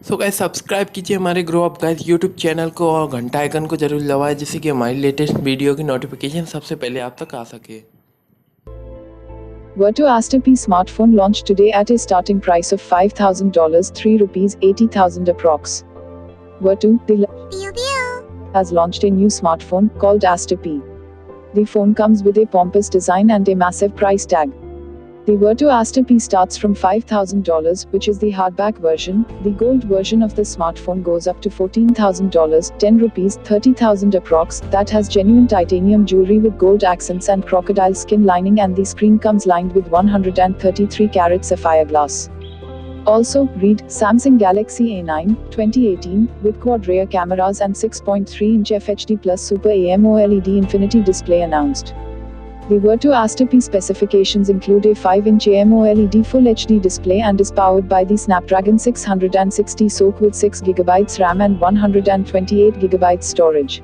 So guys subscribe कीजिए हमारे grow up guys YouTube channel को और घंटा आइकन को जरूर दबाएं जिससे कि हमारी लेटेस्ट वीडियो की नोटिफिकेशन सबसे पहले आप तक आ सके। Vertu Aster P smartphone launched today at a starting price of $5,000, ₹380,000 approx. Vertu has launched a new smartphone called Aster P. The phone comes with a pompous design and a massive price tag. The Vertu Aster P starts from $5,000, which is the hardback version. The gold version of the smartphone goes up to $14,000, ₹10, 30,000 approx. That has genuine titanium jewelry with gold accents and crocodile skin lining, and the screen comes lined with 133 carat sapphire glass. Also, read Samsung Galaxy A9 2018 with quad rear cameras and 6.3-inch FHD plus Super AMOLED infinity display announced. The Vertu Aster P specifications include a 5-inch AMOLED Full HD display and is powered by the Snapdragon 660 SoC with 6GB RAM and 128GB storage.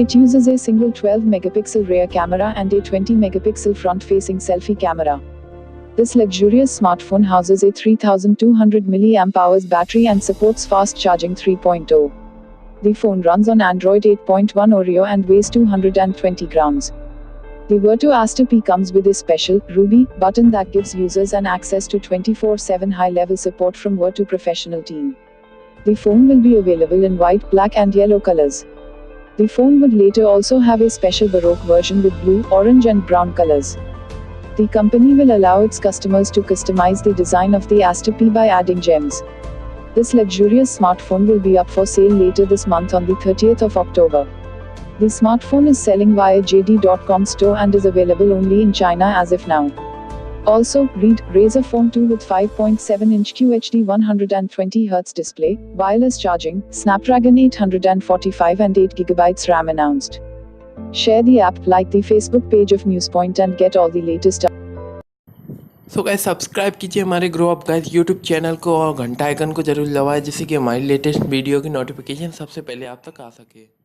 It uses a single 12-megapixel rear camera and a 20-megapixel front-facing selfie camera. This luxurious smartphone houses a 3200 mAh battery and supports fast charging 3.0. The phone runs on Android 8.1 Oreo and weighs 220 grams. The Vertu Aster P comes with a special Ruby button that gives users an access to 24/7 high-level support from Vertu professional team. The phone will be available in white, black and yellow colors. The phone would later also have a special Baroque version with blue, orange and brown colors. The company will allow its customers to customize the design of the Aster P by adding gems. This luxurious smartphone will be up for sale later this month on the 30th of October. The smartphone is selling via JD.com store and is available only in China as of now. Also, read Razer Phone 2 with 5.7-inch QHD 120Hz display, wireless charging, Snapdragon 845 and 8GB RAM announced. Share the app, like the Facebook page of Newspoint and get all the latest. So guys subscribe कीजिए हमारे grow up guys YouTube channel को और घंटा icon को जरूर दबाएं जिससे कि हमारी लेटेस्ट वीडियो की नोटिफिकेशन सबसे पहले आप तक आ सके।